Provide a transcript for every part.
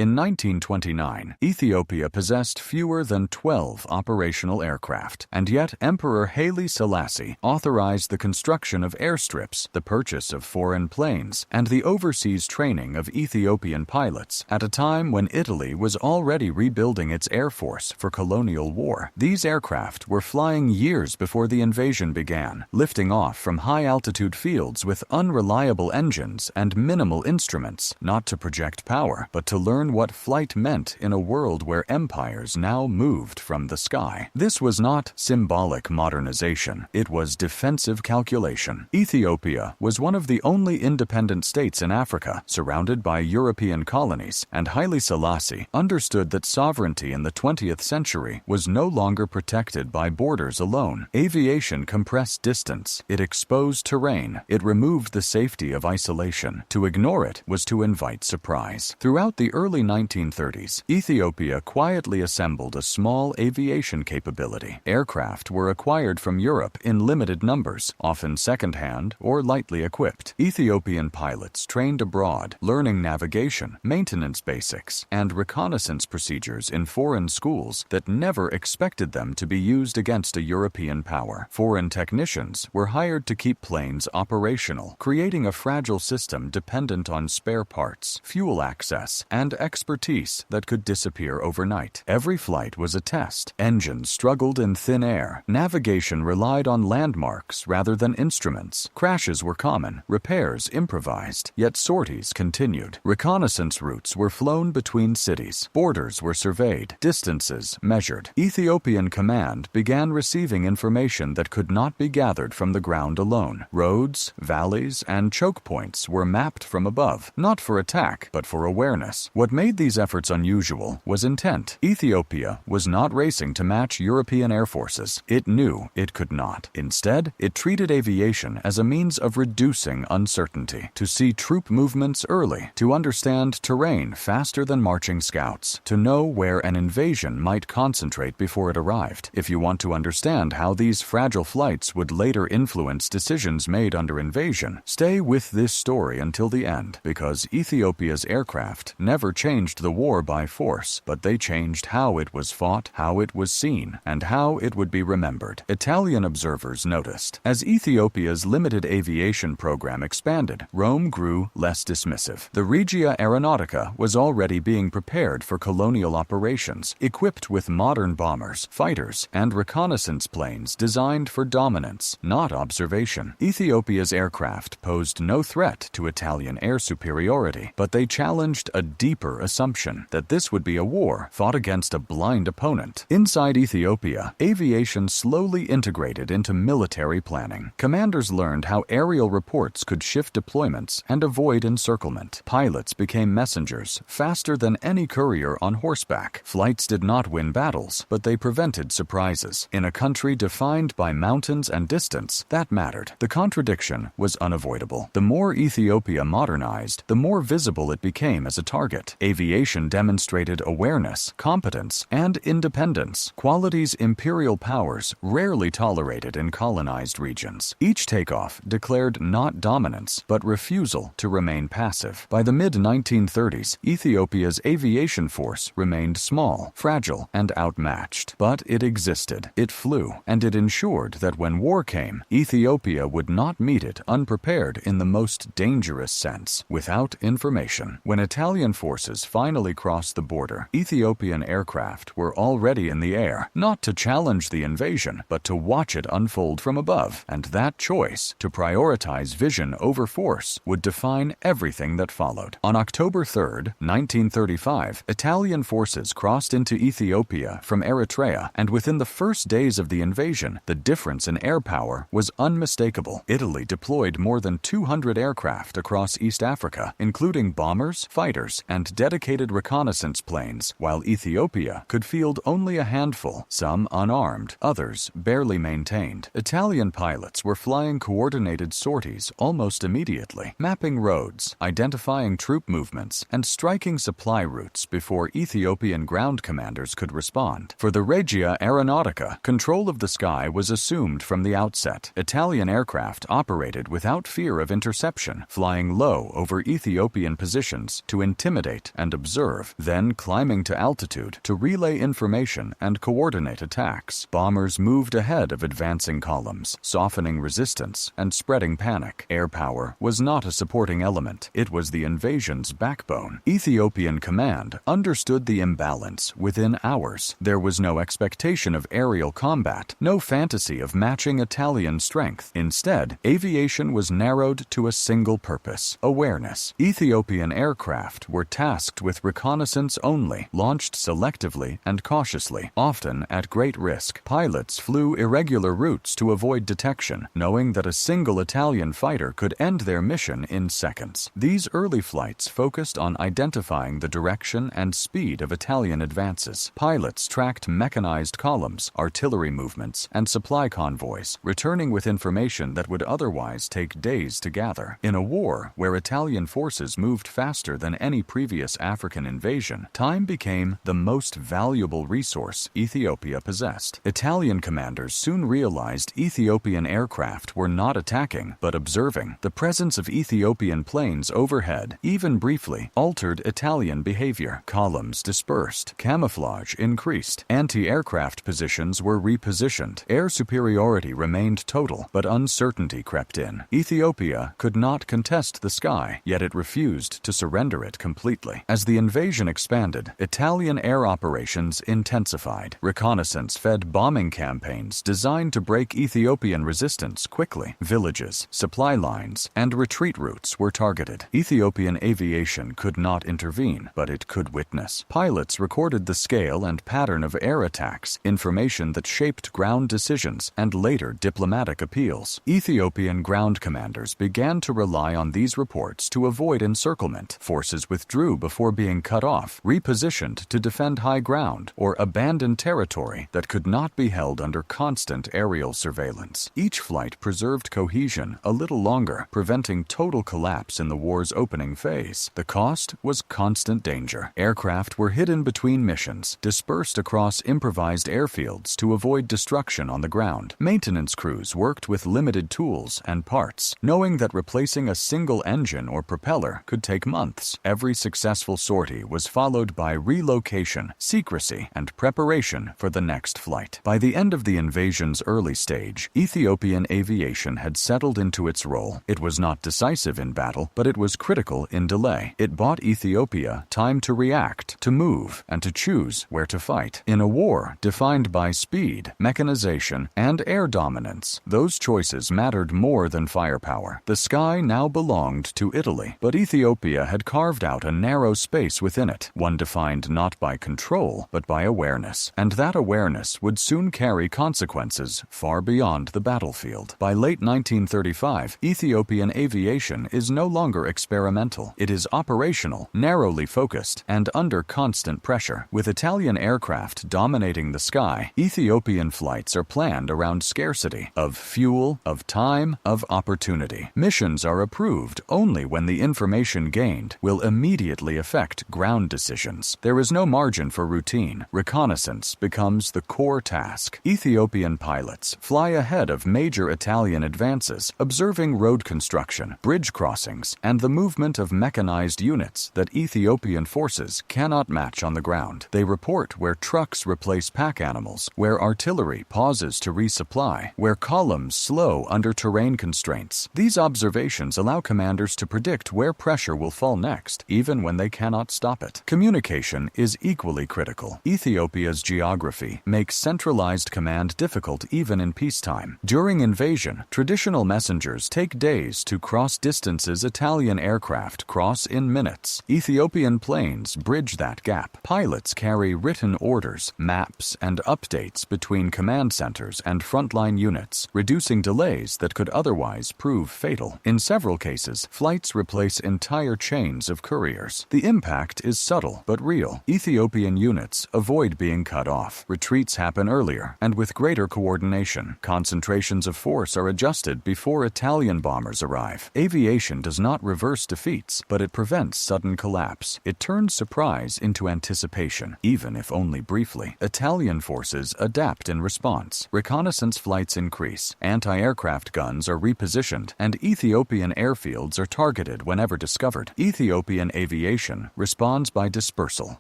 In 1929, Ethiopia possessed fewer than 12 operational aircraft, and yet Emperor Haile Selassie authorized the construction of airstrips, the purchase of foreign planes, and the overseas training of Ethiopian pilots at a time when Italy was already rebuilding its air force for colonial war. These aircraft were flying years before the invasion began, lifting off from high-altitude fields with unreliable engines and minimal instruments, not to project power, but to learn what flight meant in a world where empires now moved from the sky. This was not symbolic modernization, it was defensive calculation. Ethiopia was one of the only independent states in Africa, surrounded by European colonies, and Haile Selassie understood that sovereignty in the 20th century was no longer protected by borders alone. Aviation compressed distance, it exposed terrain, it removed the safety of isolation. To ignore it was to invite surprise. Throughout the early 1930s, Ethiopia quietly assembled a small aviation capability. Aircraft were acquired from Europe in limited numbers, often second-hand or lightly equipped. Ethiopian pilots trained abroad, learning navigation, maintenance basics, and reconnaissance procedures in foreign schools that never expected them to be used against a European power. Foreign technicians were hired to keep planes operational, creating a fragile system dependent on spare parts, fuel access, and expertise that could disappear overnight. Every flight was a test. Engines struggled in thin air. Navigation relied on landmarks rather than instruments. Crashes were common, repairs improvised, yet sorties continued. Reconnaissance routes were flown between cities. Borders were surveyed, distances measured. Ethiopian command began receiving information that could not be gathered from the ground alone. Roads, valleys, and choke points were mapped from above, not for attack, but for awareness. What made these efforts unusual was intent. Ethiopia was not racing to match European air forces. It knew it could not. Instead, it treated aviation as a means of reducing uncertainty, to see troop movements early, to understand terrain faster than marching scouts, to know where an invasion might concentrate before it arrived. If you want to understand how these fragile flights would later influence decisions made under invasion, stay with this story until the end, because Ethiopia's aircraft never changed the war by force, but they changed how it was fought, how it was seen, and how it would be remembered. Italian observers noticed, as Ethiopia's limited aviation program expanded, Rome grew less dismissive. The Regia Aeronautica was already being prepared for colonial operations, equipped with modern bombers, fighters, and reconnaissance planes designed for dominance, not observation. Ethiopia's aircraft posed no threat to Italian air superiority, but they challenged a deeper assumption that this would be a war fought against a blind opponent. Inside Ethiopia, aviation slowly integrated into military planning. Commanders learned how aerial reports could shift deployments and avoid encirclement. Pilots became messengers faster than any courier on horseback. Flights did not win battles, but they prevented surprises. In a country defined by mountains and distance, that mattered. The contradiction was unavoidable. The more Ethiopia modernized, the more visible it became as a target. Aviation demonstrated awareness, competence, and independence, qualities imperial powers rarely tolerated in colonized regions. Each takeoff declared not dominance, but refusal to remain passive. By the mid-1930s, Ethiopia's aviation force remained small, fragile, and outmatched. But it existed, it flew, and it ensured that when war came, Ethiopia would not meet it unprepared in the most dangerous sense, without information. When Italian forces finally crossed the border, Ethiopian aircraft were already in the air, not to challenge the invasion, but to watch it unfold from above. And that choice, to prioritize vision over force, would define everything that followed. On October 3, 1935, Italian forces crossed into Ethiopia from Eritrea, and within the first days of the invasion, the difference in air power was unmistakable. Italy deployed more than 200 aircraft across East Africa, including bombers, fighters, and dedicated reconnaissance planes, while Ethiopia could field only a handful, some unarmed, others barely maintained. Italian pilots were flying coordinated sorties almost immediately, mapping roads, identifying troop movements, and striking supply routes before Ethiopian ground commanders could respond. For the Regia Aeronautica, control of the sky was assumed from the outset. Italian aircraft operated without fear of interception, flying low over Ethiopian positions to intimidate target and observe, then climbing to altitude to relay information and coordinate attacks. Bombers moved ahead of advancing columns, softening resistance and spreading panic. Air power was not a supporting element. It was the invasion's backbone. Ethiopian command understood the imbalance within hours. There was no expectation of aerial combat, no fantasy of matching Italian strength. Instead, aviation was narrowed to a single purpose: awareness. Ethiopian aircraft were tasked with reconnaissance only, launched selectively and cautiously, often at great risk. Pilots flew irregular routes to avoid detection, knowing that a single Italian fighter could end their mission in seconds. These early flights focused on identifying the direction and speed of Italian advances. Pilots tracked mechanized columns, artillery movements, and supply convoys, returning with information that would otherwise take days to gather. In a war where Italian forces moved faster than any previous African invasion, time became the most valuable resource Ethiopia possessed. Italian commanders soon realized Ethiopian aircraft were not attacking, but observing. The presence of Ethiopian planes overhead, even briefly, altered Italian behavior. Columns dispersed, camouflage increased, anti-aircraft positions were repositioned. Air superiority remained total, but uncertainty crept in. Ethiopia could not contest the sky, yet it refused to surrender it completely. As the invasion expanded, Italian air operations intensified. Reconnaissance-fed bombing campaigns designed to break Ethiopian resistance quickly. Villages, supply lines, and retreat routes were targeted. Ethiopian aviation could not intervene, but it could witness. Pilots recorded the scale and pattern of air attacks, information that shaped ground decisions and later diplomatic appeals. Ethiopian ground commanders began to rely on these reports to avoid encirclement. Forces withdrew before being cut off, repositioned to defend high ground, or abandoned territory that could not be held under constant aerial surveillance. Each flight preserved cohesion a little longer, preventing total collapse in the war's opening phase. The cost was constant danger. Aircraft were hidden between missions, dispersed across improvised airfields to avoid destruction on the ground. Maintenance crews worked with limited tools and parts, knowing that replacing a single engine or propeller could take months. Every successful sortie was followed by relocation, secrecy, and preparation for the next flight. By the end of the invasion's early stage, Ethiopian aviation had settled into its role. It was not decisive in battle, but it was critical in delay. It bought Ethiopia time to react, to move, and to choose where to fight. In a war defined by speed, mechanization, and air dominance, those choices mattered more than firepower. The sky now belonged to Italy, but Ethiopia had carved out a narrow space within it, one defined not by control, but by awareness. And that awareness would soon carry consequences far beyond the battlefield. By late 1935, Ethiopian aviation is no longer experimental. It is operational, narrowly focused, and under constant pressure. With Italian aircraft dominating the sky, Ethiopian flights are planned around scarcity of fuel, of time, of opportunity. Missions are approved only when the information gained will immediately affect ground decisions. There is no margin for routine. Reconnaissance becomes the core task. Ethiopian pilots fly ahead of major Italian advances, observing road construction, bridge crossings, and the movement of mechanized units that Ethiopian forces cannot match on the ground. They report where trucks replace pack animals, where artillery pauses to resupply, where columns slow under terrain constraints. These observations allow commanders to predict where pressure will fall next, even when they cannot stop it. Communication is equally critical. Ethiopia's geography makes centralized command difficult even in peacetime. During invasion, traditional messengers take days to cross distances Italian aircraft cross in minutes. Ethiopian planes bridge that gap. Pilots carry written orders, maps, and updates between command centers and frontline units, reducing delays that could otherwise prove fatal. In several cases, flights replace entire chains of couriers. The impact is subtle but real. Ethiopian units avoid being cut off. Retreats happen earlier and with greater coordination. Concentrations of force are adjusted before Italian bombers arrive. Aviation does not reverse defeats, but it prevents sudden collapse. It turns surprise into anticipation, even if only briefly. Italian forces adapt in response. Reconnaissance flights increase. Anti-aircraft guns are repositioned, and Ethiopian airfields are targeted whenever discovered. Ethiopian aviation aviation responds by dispersal.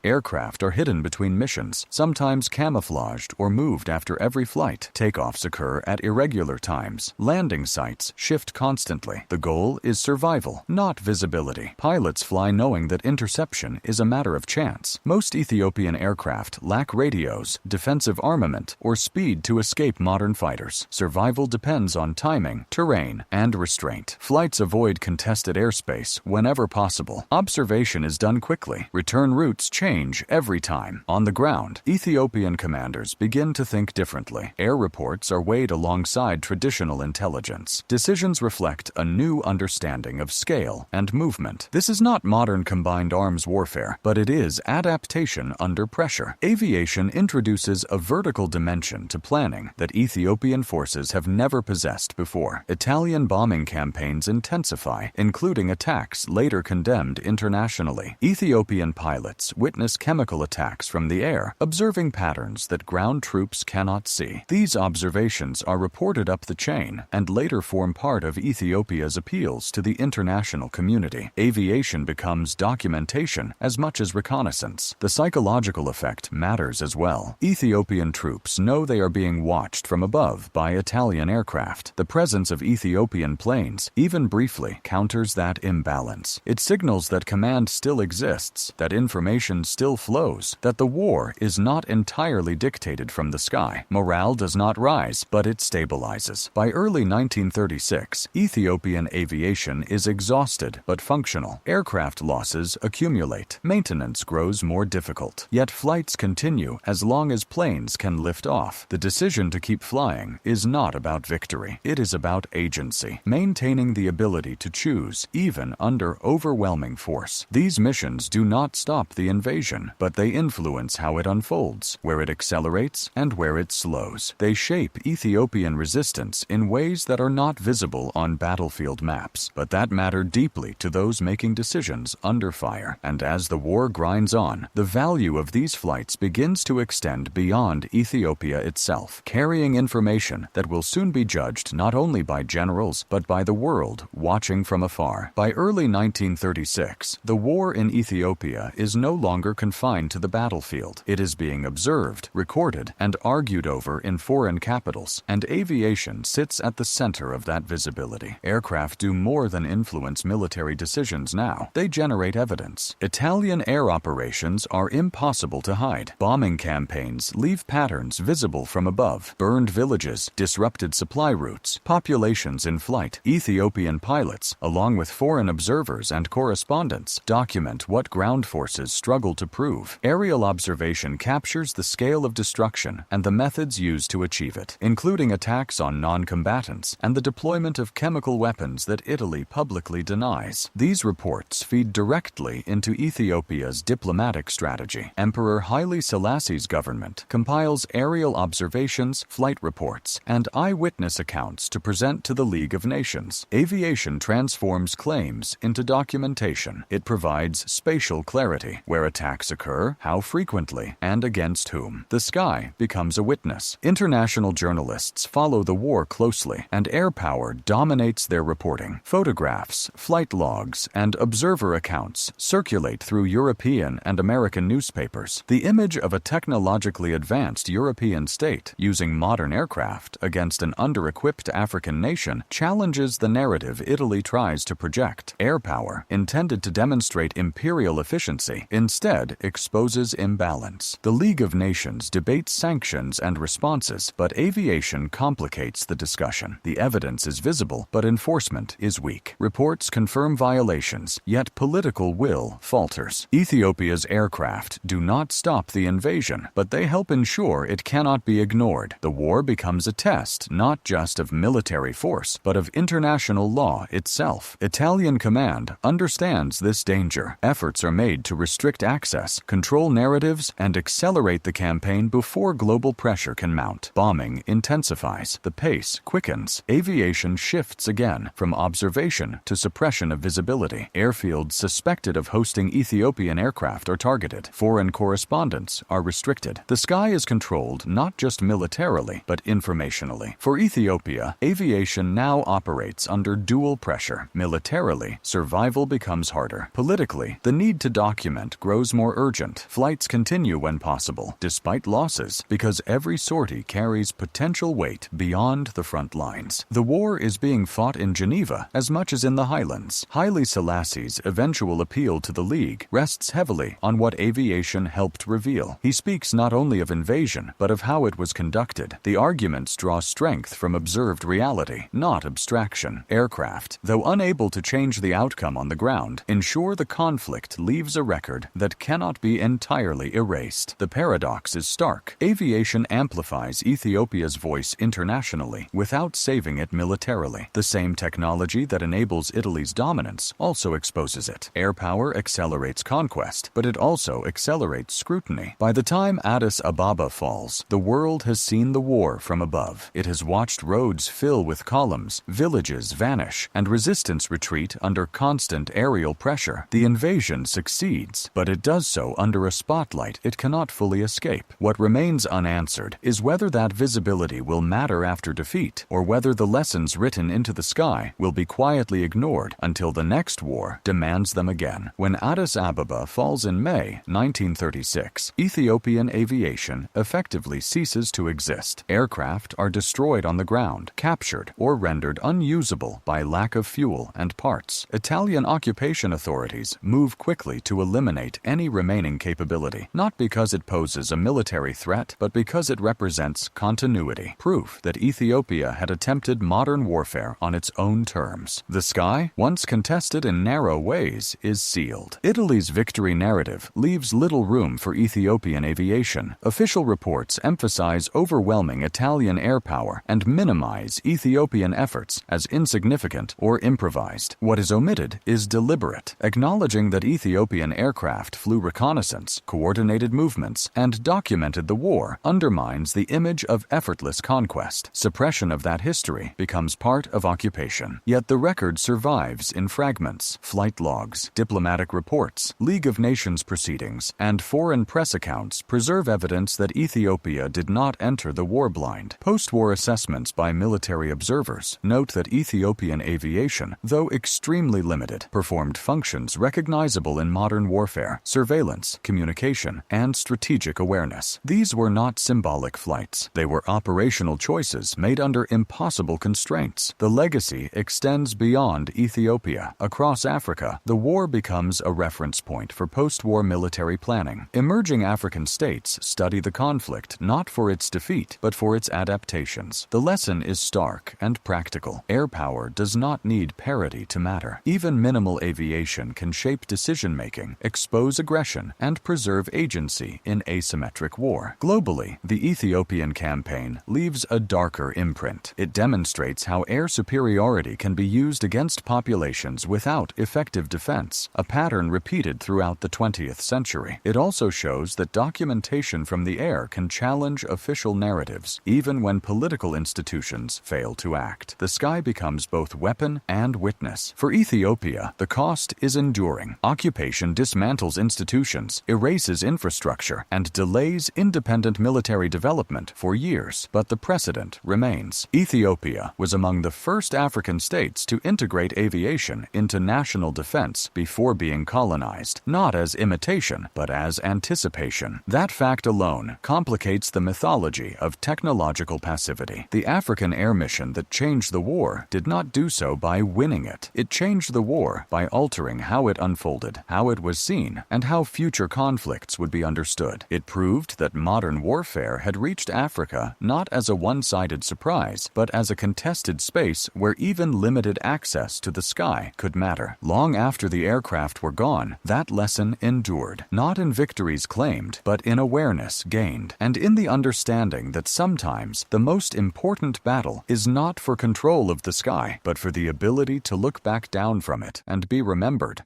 Aircraft are hidden between missions, sometimes camouflaged or moved after every flight. Takeoffs occur at irregular times. Landing sites shift constantly. The goal is survival, not visibility. Pilots fly knowing that interception is a matter of chance. Most Ethiopian aircraft lack radios, defensive armament, or speed to escape modern fighters. Survival depends on timing, terrain, and restraint. Flights avoid contested airspace whenever possible. Observation is done quickly. Return routes change every time. On the ground, Ethiopian commanders begin to think differently. Air reports are weighed alongside traditional intelligence. Decisions reflect a new understanding of scale and movement. This is not modern combined arms warfare, but it is adaptation under pressure. Aviation introduces a vertical dimension to planning that Ethiopian forces have never possessed before. Italian bombing campaigns intensify, including attacks later condemned internationally. Ethiopian pilots witness chemical attacks from the air, observing patterns that ground troops cannot see. These observations are reported up the chain and later form part of Ethiopia's appeals to the international community. Aviation becomes documentation as much as reconnaissance. The psychological effect matters as well. Ethiopian troops know they are being watched from above by Italian aircraft. The presence of Ethiopian planes, even briefly, counters that imbalance. It signals that command still exists, that information still flows, that the war is not entirely dictated from the sky. Morale does not rise, but it stabilizes. By early 1936, Ethiopian aviation is exhausted but functional. Aircraft losses accumulate. Maintenance grows more difficult. Yet flights continue as long as planes can lift off. The decision to keep flying is not about victory. It is about agency, maintaining the ability to choose, even under overwhelming force. These missions do not stop the invasion, but they influence how it unfolds, where it accelerates and where it slows. They shape Ethiopian resistance in ways that are not visible on battlefield maps, but that matter deeply to those making decisions under fire. And as the war grinds on, the value of these flights begins to extend beyond Ethiopia itself, carrying information that will soon be judged not only by generals, but by the world watching from afar. By early 1936, the war in Ethiopia is no longer confined to the battlefield. It is being observed, recorded, and argued over in foreign capitals, and aviation sits at the center of that visibility. Aircraft do more than influence military decisions now. They generate evidence. Italian air operations are impossible to hide. Bombing campaigns leave patterns visible from above. Burned villages, disrupted supply routes, populations in flight. Ethiopian pilots, along with foreign observers and correspondents, document what ground forces struggle to prove. Aerial observation captures the scale of destruction and the methods used to achieve it, including attacks on non-combatants and the deployment of chemical weapons that Italy publicly denies. These reports feed directly into Ethiopia's diplomatic strategy. Emperor Haile Selassie's government compiles aerial observations, flight reports, and eyewitness accounts to present to the League of Nations. Aviation transforms claims into documentation. It provides spatial clarity, where attacks occur, how frequently, and against whom. The sky becomes a witness. International journalists follow the war closely, and air power dominates their reporting. Photographs, flight logs, and observer accounts circulate through European and American newspapers. The image of a technologically advanced European state using modern aircraft against an under-equipped African nation challenges the narrative Italy tries to project. Air power, intended to demonstrate imperial efficiency, instead exposes imbalance. The League of Nations debates sanctions and responses, but aviation complicates the discussion. The evidence is visible, but enforcement is weak. Reports confirm violations, yet political will falters. Ethiopia's aircraft do not stop the invasion, but they help ensure it cannot be ignored. The war becomes a test not just of military force, but of international law itself. Italian command understands this danger. Efforts are made to restrict access, control narratives, and accelerate the campaign before global pressure can mount. Bombing intensifies. The pace quickens. Aviation shifts again from observation to suppression of visibility. Airfields suspected of hosting Ethiopian aircraft are targeted. Foreign correspondents are restricted. The sky is controlled not just militarily, but informationally. For Ethiopia, aviation now operates under dual pressure. Militarily, survival becomes harder. Politically, Politically, the need to document grows more urgent. Flights continue when possible, despite losses, because every sortie carries potential weight beyond the front lines. The war is being fought in Geneva as much as in the Highlands. Haile Selassie's eventual appeal to the League rests heavily on what aviation helped reveal. He speaks not only of invasion, but of how it was conducted. The arguments draw strength from observed reality, not abstraction. Aircraft, though unable to change the outcome on the ground, ensure the conflict leaves a record that cannot be entirely erased. The paradox is stark. Aviation amplifies Ethiopia's voice internationally without saving it militarily. The same technology that enables Italy's dominance also exposes it. Air power accelerates conquest, but it also accelerates scrutiny. By the time Addis Ababa falls, the world has seen the war from above. It has watched roads fill with columns, villages vanish, and resistance retreat under constant aerial pressure. The invasion succeeds, but it does so under a spotlight it cannot fully escape. What remains unanswered is whether that visibility will matter after defeat, or whether the lessons written into the sky will be quietly ignored until the next war demands them again. When Addis Ababa falls in May 1936, Ethiopian aviation effectively ceases to exist. Aircraft are destroyed on the ground, captured, or rendered unusable by lack of fuel and parts. Italian occupation authorities move quickly to eliminate any remaining capability, not because it poses a military threat, but because it represents continuity, proof that Ethiopia had attempted modern warfare on its own terms. The sky, once contested in narrow ways, is sealed. Italy's victory narrative leaves little room for Ethiopian aviation. Official reports emphasize overwhelming Italian air power and minimize Ethiopian efforts as insignificant or improvised. What is omitted is deliberate, acknowledging that Ethiopian aircraft flew reconnaissance, coordinated movements, and documented the war undermines the image of effortless conquest. Suppression of that history becomes part of occupation. Yet the record survives in fragments. Flight logs, diplomatic reports, League of Nations proceedings, and foreign press accounts preserve evidence that Ethiopia did not enter the war blind. Post-war assessments by military observers note that Ethiopian aviation, though extremely limited, performed functions recognizable in modern warfare: surveillance, communication, and strategic awareness. These were not symbolic flights. They were operational choices made under impossible constraints. The legacy extends beyond Ethiopia. Across Africa, the war becomes a reference point for post-war military planning. Emerging African states study the conflict not for its defeat, but for its adaptations. The lesson is stark and practical. Air power does not need parity to matter. Even minimal aviation can shape decision-making, expose aggression, and preserve agency in asymmetric war. Globally, the Ethiopian campaign leaves a darker imprint. It demonstrates how air superiority can be used against populations without effective defense, a pattern repeated throughout the 20th century. It also shows that documentation from the air can challenge official narratives, even when political institutions fail to act. The sky becomes both weapon and witness. For Ethiopia, the cost is enduring. Occupation dismantles institutions, erases infrastructure, and delays independent military development for years, but the precedent remains. Ethiopia was among the first African states to integrate aviation into national defense before being colonized, not as imitation, but as anticipation. That fact alone complicates the mythology of technological passivity. The African air mission that changed the war did not do so by winning it. It changed the war by altering how it unfolded, how it was seen, and how future conflicts would be understood. It proved that modern warfare had reached Africa not as a one-sided surprise, but as a contested space where even limited access to the sky could matter. Long after the aircraft were gone, that lesson endured, not in victories claimed, but in awareness gained, and in the understanding that sometimes the most important battle is not for control of the sky, but for the ability to look back down from it and be remembered.